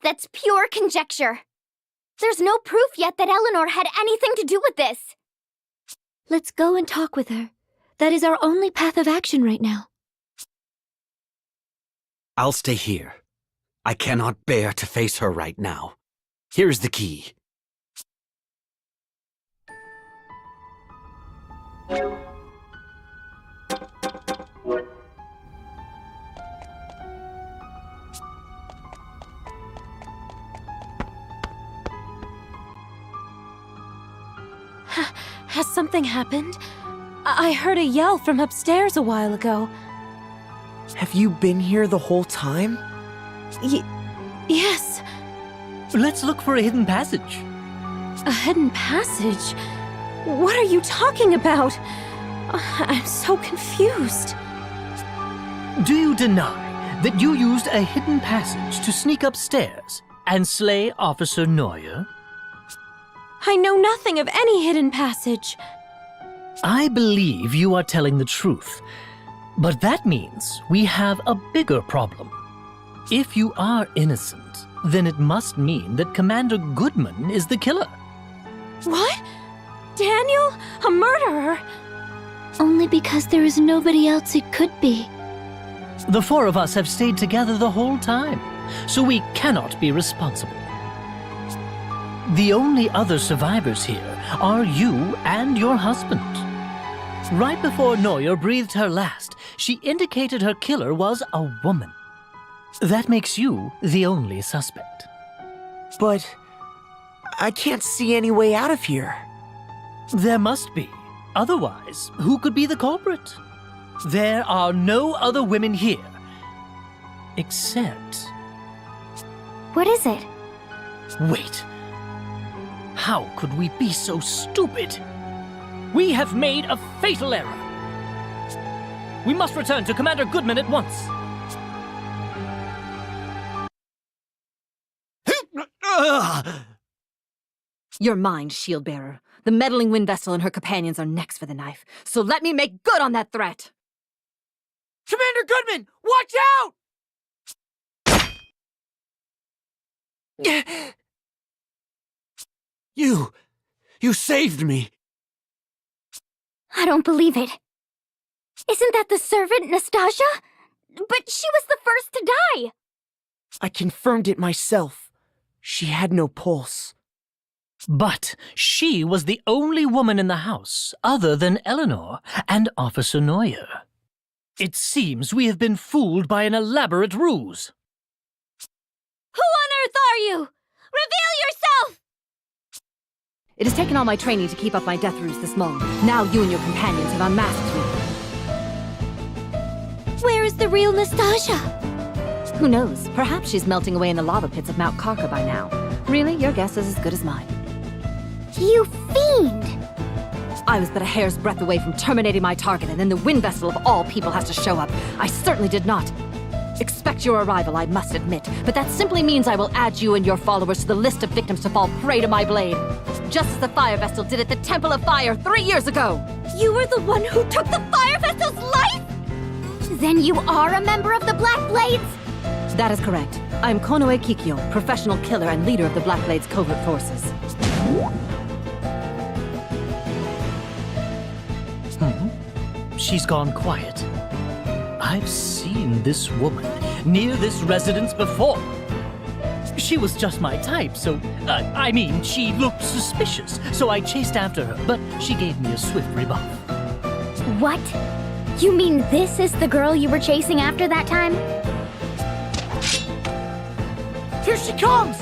That's pure conjecture. There's no proof yet that Eleanor had anything to do with this. Let's go and talk with her. That is our only path of action right now. I'll stay here. I cannot bear to face her right now. Here's the key. Has something happened? I heard a yell from upstairs a while ago. Have you been here the whole time? Yes. Let's look for a hidden passage. A hidden passage? What are you talking about? I'm so confused. Do you deny that you used a hidden passage to sneak upstairs and slay Officer Neuer? I know nothing of any hidden passage. I believe you are telling the truth, but that means we have a bigger problem. If you are innocent, then it must mean that Commander Goodman is the killer. What? Daniel? A murderer? Only because there is nobody else it could be. The four of us have stayed together the whole time, so we cannot be responsible. The only other survivors here are you and your husband. Right before Neuer breathed her last, she indicated her killer was a woman. That makes you the only suspect. But I can't see any way out of here. There must be. Otherwise, who could be the culprit? There are no other women here. Except... What is it? Wait. How could we be so stupid? We have made a fatal error. We must return to Commander Goodman at once. You're mine, Shield-Bearer. The meddling wind vessel and her companions are next for the knife, so let me make good on that threat! Commander Goodman, watch out! You saved me. I don't believe it. Isn't that the servant, Nastasia? But she was the first to die. I confirmed it myself. She had no pulse. But she was the only woman in the house other than Eleanor and Officer Neuer. It seems we have been fooled by an elaborate ruse. Who on earth are you? Reveal yourself! It has taken all my training to keep up my death ruse this long. Now you and your companions have unmasked me. Where is the real Nastasia? Who knows? Perhaps she's melting away in the lava pits of Mount Karka by now. Really, your guess is as good as mine. You fiend! I was but a hair's breadth away from terminating my target, and then the wind vessel of all people has to show up. I certainly did not expect your arrival, I must admit, but that simply means I will add you and your followers to the list of victims to fall prey to my blade, just as the fire vessel did at the Temple of Fire 3 years ago. You were the one who took the fire vessel's life? Then you are a member of the Black Blades? That is correct. I am Konoe Kikyo, professional killer and leader of the Black Blades covert forces. She's gone quiet. I've seen this woman near this residence before. She was just my type, so... I mean, she looked suspicious, so I chased after her, but she gave me a swift rebuff. What? You mean this is the girl you were chasing after that time? Here she comes!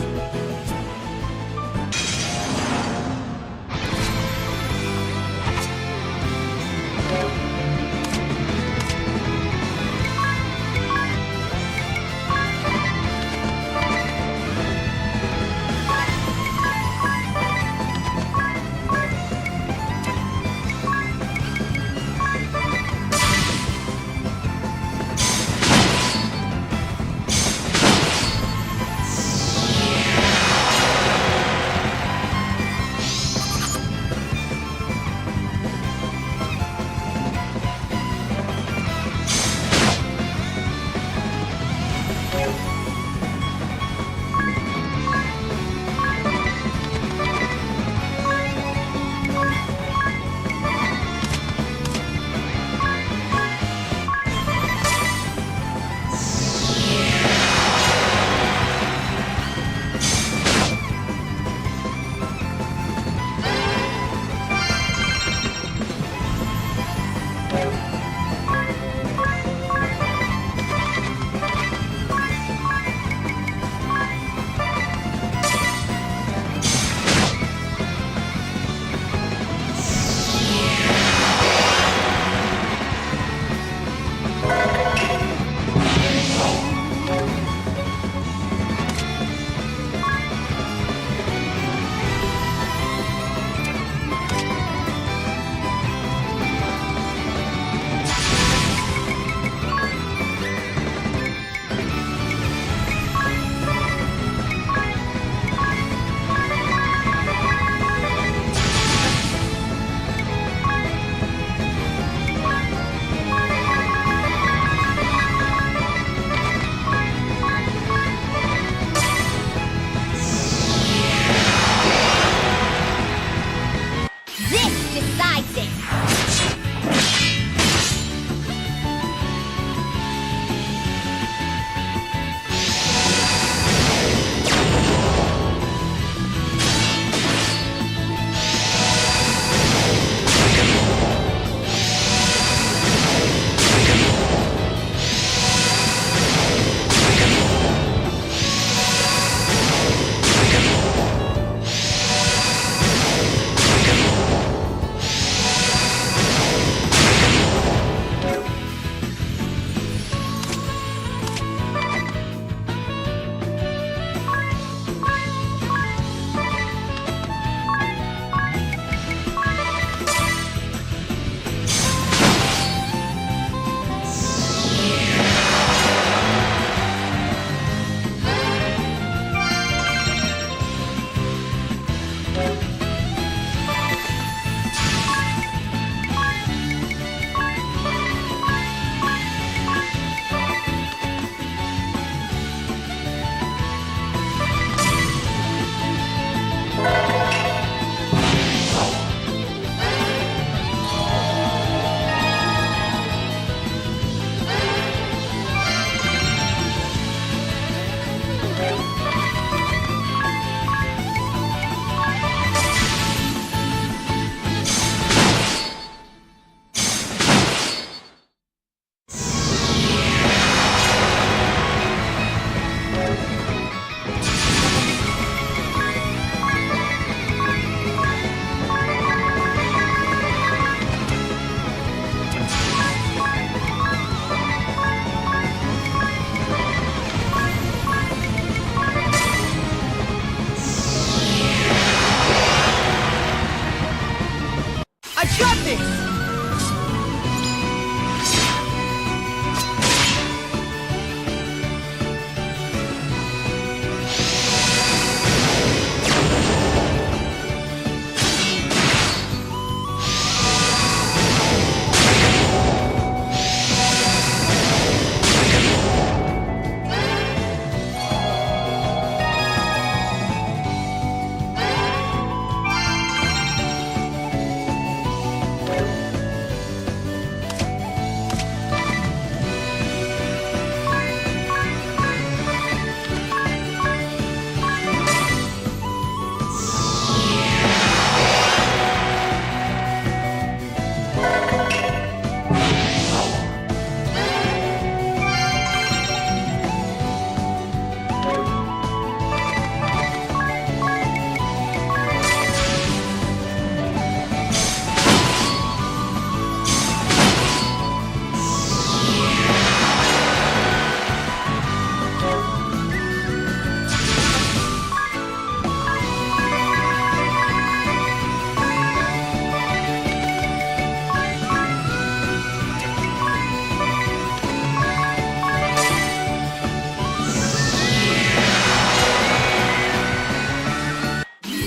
I got this!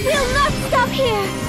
We'll not stop here!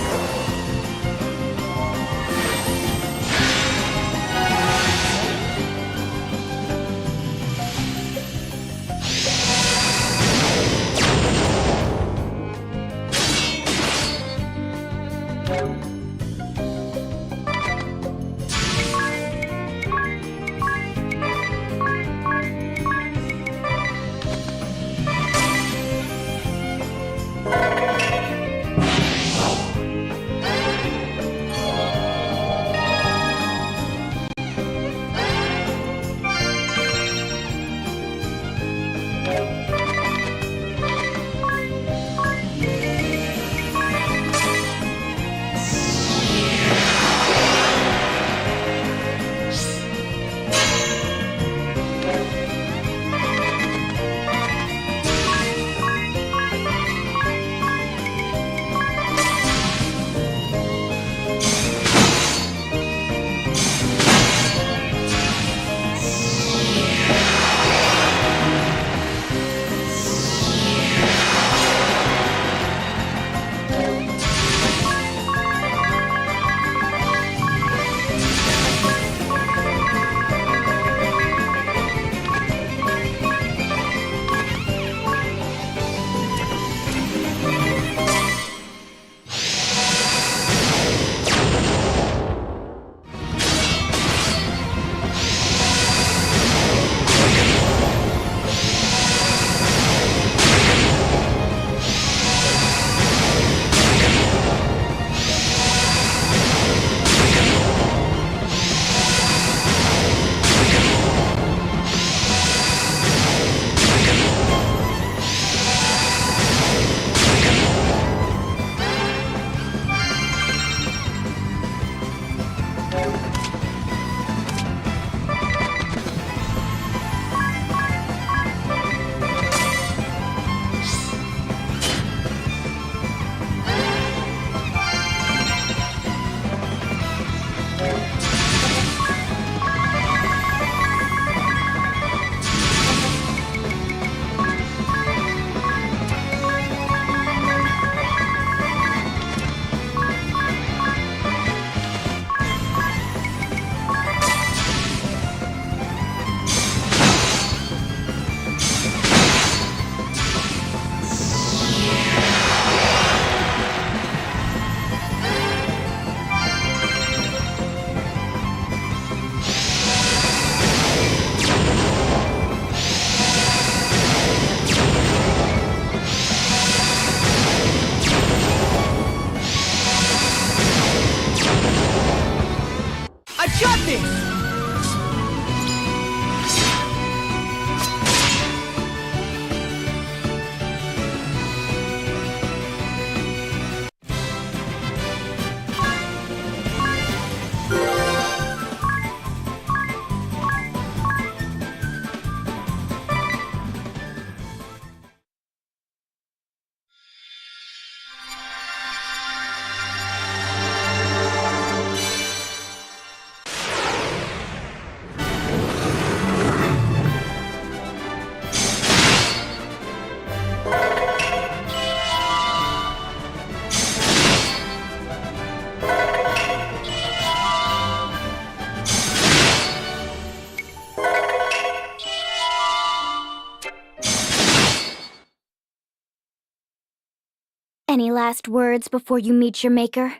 Any last words before you meet your maker?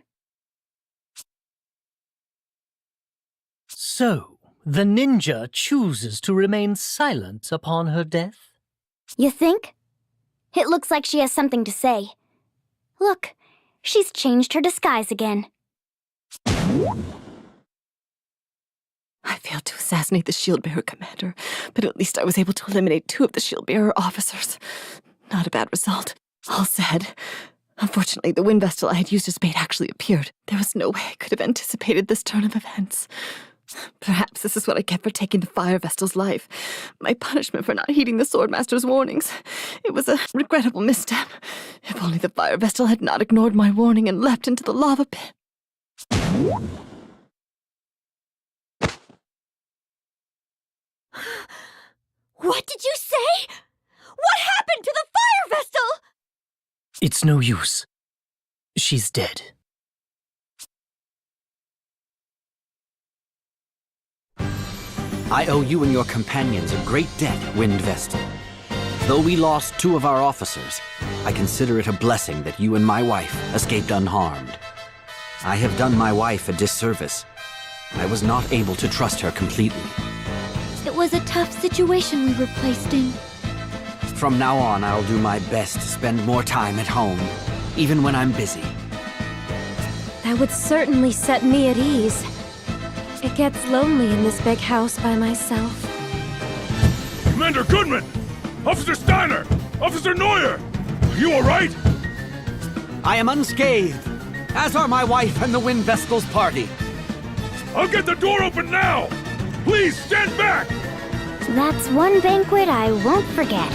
So, the ninja chooses to remain silent upon her death? You think? It looks like she has something to say. Look, she's changed her disguise again. I failed to assassinate the shield-bearer commander, but at least I was able to eliminate 2 of the shield-bearer officers. Not a bad result. All said. Unfortunately, the wind vessel I had used as bait actually appeared. There was no way I could have anticipated this turn of events. Perhaps this is what I get for taking the fire vessel's life. My punishment for not heeding the swordmaster's warnings. It was a regrettable misstep. If only the fire vessel had not ignored my warning and leapt into the lava pit. What did you say? What happened to the fire vessel? It's no use. She's dead. I owe you and your companions a great debt, Wind Vestal. Though we lost 2 of our officers, I consider it a blessing that you and my wife escaped unharmed. I have done my wife a disservice. I was not able to trust her completely. It was a tough situation we were placed in. From now on, I'll do my best to spend more time at home, even when I'm busy. That would certainly set me at ease. It gets lonely in this big house by myself. Commander Goodman! Officer Steiner! Officer Neuer! Are you alright? I am unscathed, as are my wife and the Wind Vestal's party. I'll get the door open now! Please stand back! That's one banquet I won't forget.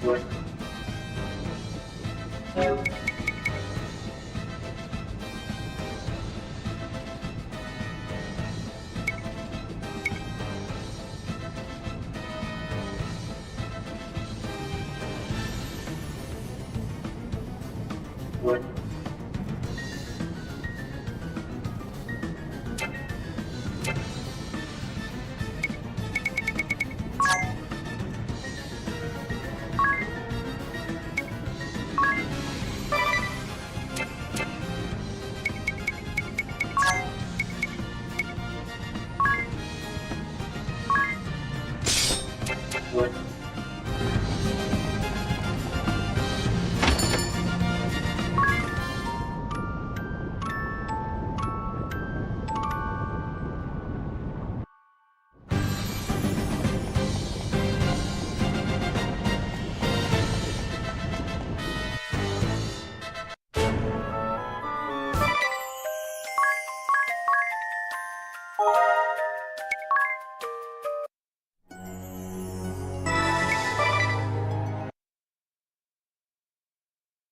What?